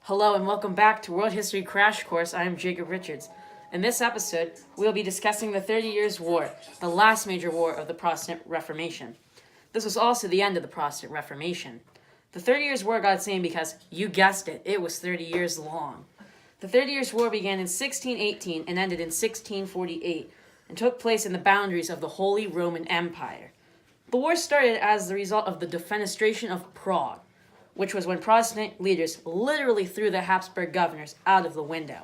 Hello and welcome back to World History Crash Course. I am Jacob Richards. In this episode, we'll be discussing the 30 Years' War, the last major war of the Protestant Reformation. This was also the end of the Protestant Reformation. The 30 Years' War got its name because, you guessed it was 30 years long. The 30 Years' War began in 1618 and ended in 1648 and took place in the boundaries of the Holy Roman Empire. The war started as the result of the defenestration of Prague, which was when Protestant leaders literally threw the Habsburg governors out of the window.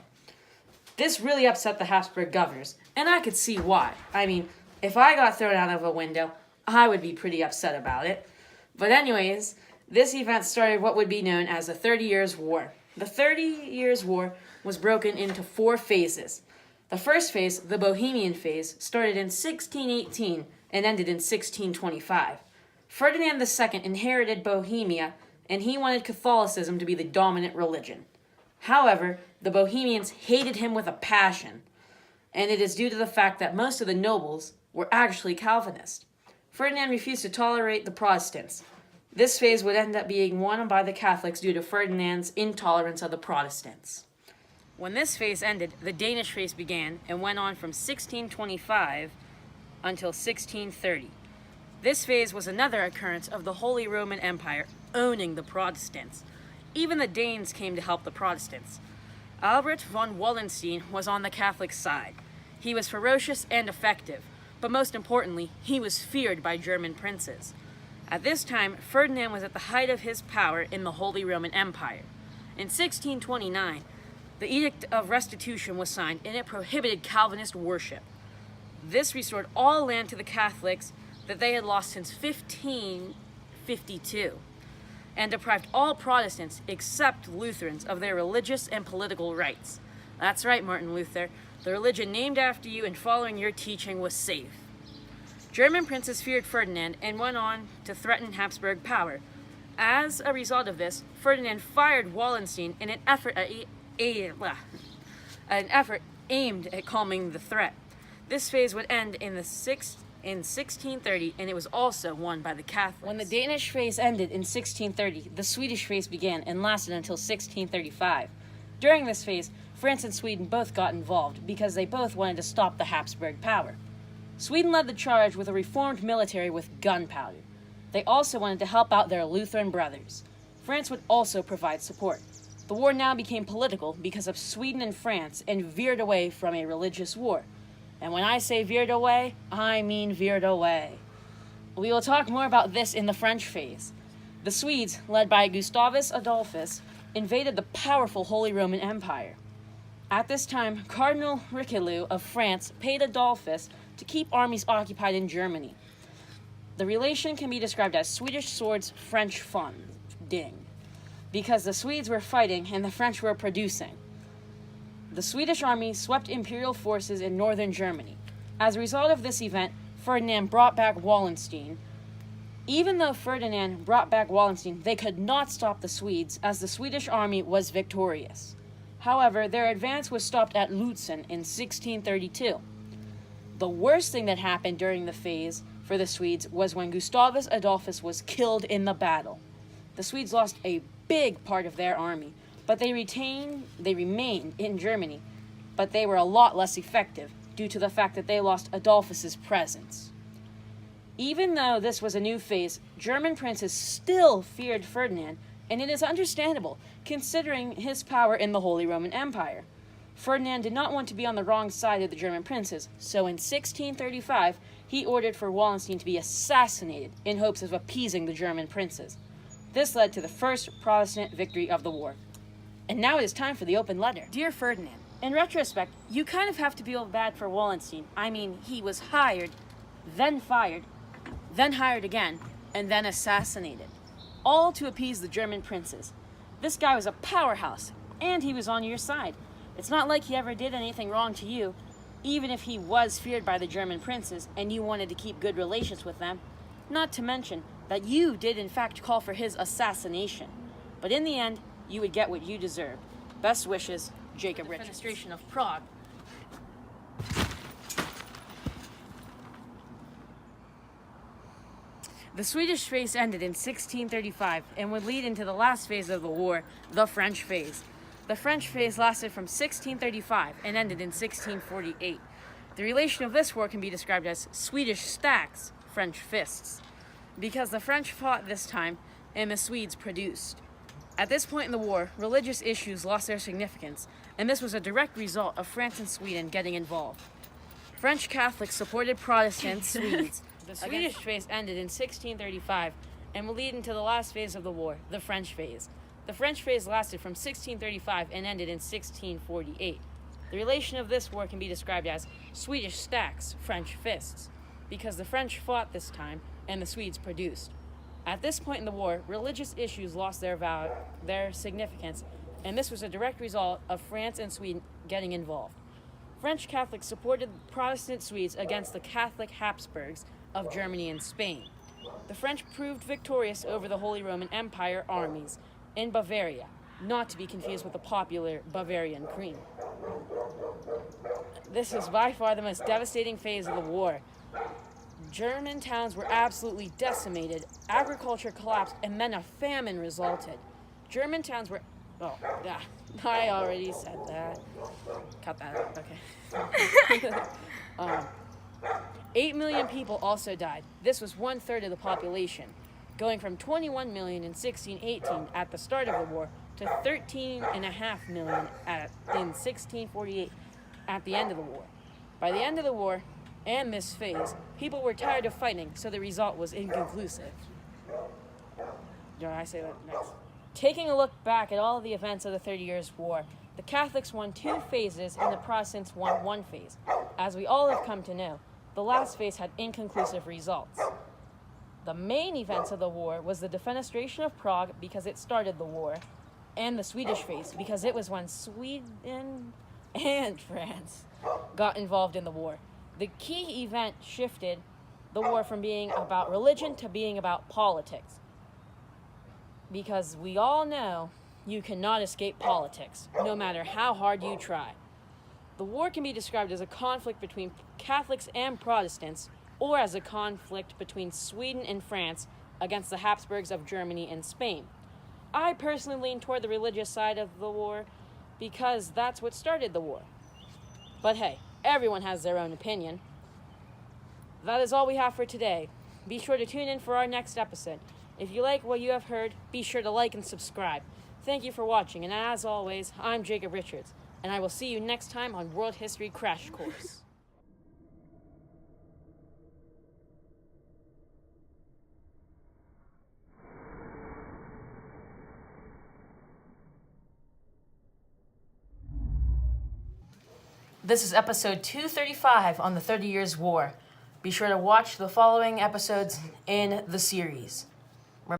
This really upset the Habsburg governors, and I could see why. I mean, if I got thrown out of a window, I would be pretty upset about it. But anyways, this event started what would be known as the 30 Years' War. The 30 Years' War was broken into 4 phases. The first phase, the Bohemian phase, started in 1618 and ended in 1625. Ferdinand II inherited Bohemia, and he wanted Catholicism to be the dominant religion. However, the Bohemians hated him with a passion, and it is due to the fact that most of the nobles were actually Calvinist. Ferdinand refused to tolerate the Protestants. This phase would end up being won by the Catholics due to Ferdinand's intolerance of the Protestants. When this phase ended, the Danish phase began and went on from 1625 until 1630. This phase was another occurrence of the Holy Roman Empire owning the Protestants. Even the Danes came to help the Protestants. Albert von Wallenstein was on the Catholic side. He was ferocious and effective, but most importantly, he was feared by German princes. At this time, Ferdinand was at the height of his power in the Holy Roman Empire. In 1629, the Edict of Restitution was signed, and it prohibited Calvinist worship. This restored all land to the Catholics that they had lost since 1552, and deprived all Protestants except Lutherans of their religious and political rights. That's right, Martin Luther. The religion named after you and following your teaching was safe. German princes feared Ferdinand and went on to threaten Habsburg power. As a result of this, Ferdinand fired Wallenstein in an effort aimed at calming the threat. This phase would end in 1630, and it was also won by the Catholics. When the Danish phase ended in 1630, the Swedish phase began and lasted until 1635. During this phase, France and Sweden both got involved because they both wanted to stop the Habsburg power. Sweden led the charge with a reformed military with gunpowder. They also wanted to help out their Lutheran brothers. France would also provide support. The war now became political because of Sweden and France and veered away from a religious war. And when I say veered away, I mean veered away. We will talk more about this in the French phase. The Swedes, led by Gustavus Adolphus, invaded the powerful Holy Roman Empire. At this time, Cardinal Richelieu of France paid Adolphus to keep armies occupied in Germany. The relation can be described as Swedish swords, French funding, because the Swedes were fighting and the French were producing. The Swedish army swept imperial forces in northern Germany. As a result of this event, Ferdinand brought back Wallenstein. Even though Ferdinand brought back Wallenstein, they could not stop the Swedes, as the Swedish army was victorious. However, their advance was stopped at Lutzen in 1632. The worst thing that happened during the phase for the Swedes was when Gustavus Adolphus was killed in the battle. The Swedes lost a big part of their army, but they remained in Germany, but they were a lot less effective due to the fact that they lost Adolphus's presence. Even though this was a new phase, German princes still feared Ferdinand, and it is understandable considering his power in the Holy Roman Empire. Ferdinand did not want to be on the wrong side of the German princes, so in 1635 he ordered for Wallenstein to be assassinated in hopes of appeasing the German princes. This led to the first Protestant victory of the war. And now it is time for the open letter. Dear Ferdinand, in retrospect, you kind of have to feel bad for Wallenstein. I mean, he was hired, then fired, then hired again, and then assassinated. All to appease the German princes. This guy was a powerhouse, and he was on your side. It's not like he ever did anything wrong to you, even if he was feared by the German princes and you wanted to keep good relations with them. Not to mention that you did in fact call for his assassination. But in the end, you would get what you deserved. Best wishes, Jacob Richards. Defenestration of Prague. The Swedish phase ended in 1635 and would lead into the last phase of the war, the French phase. The French phase lasted from 1635 and ended in 1648. The relation of this war can be described as Swedish stacks, French fists, because the French fought this time and the Swedes produced. At this point in the war, religious issues lost their significance, and this was a direct result of France and Sweden getting involved. French Catholics supported Protestant Swedes. The Swedish phase ended in 1635 and will lead into the last phase of the war, the French phase. The French phase lasted from 1635 and ended in 1648. The relation of this war can be described as Swedish stacks, French fists, because the French fought this time and the Swedes produced. At this point in the war, religious issues lost their significance, and this was a direct result of France and Sweden getting involved. French Catholics supported Protestant Swedes against the Catholic Habsburgs of Germany and Spain. The French proved victorious over the Holy Roman Empire armies in Bavaria, not to be confused with the popular Bavarian cream. This was by far the most devastating phase of the war. German towns were absolutely decimated, agriculture collapsed, and then a famine resulted. German towns were... Oh, yeah, I already said that. Cut that out, okay. 8 million people also died. This was 1/3 of the population, going from 21 million in 1618 at the start of the war to 13.5 million in 1648 at the end of the war. By the end of the war, and this phase, people were tired of fighting, so the result was inconclusive. I say that next. Taking a look back at all of the events of the 30 Years' War, the Catholics won 2 phases and the Protestants won 1 phase. As we all have come to know, the last phase had inconclusive results. The main events of the war was the defenestration of Prague because it started the war, and the Swedish phase because it was when Sweden and France got involved in the war. The key event shifted the war from being about religion to being about politics. Because we all know you cannot escape politics, no matter how hard you try. The war can be described as a conflict between Catholics and Protestants, or as a conflict between Sweden and France against the Habsburgs of Germany and Spain. I personally lean toward the religious side of the war because that's what started the war. But hey, everyone has their own opinion. That is all we have for today. Be sure to tune in for our next episode. If you like what you have heard, be sure to like and subscribe. Thank you for watching, and as always, I'm Jacob Richards, and I will see you next time on World History Crash Course. This is episode 235 on the 30 Years' War. Be sure to watch the following episodes in the series.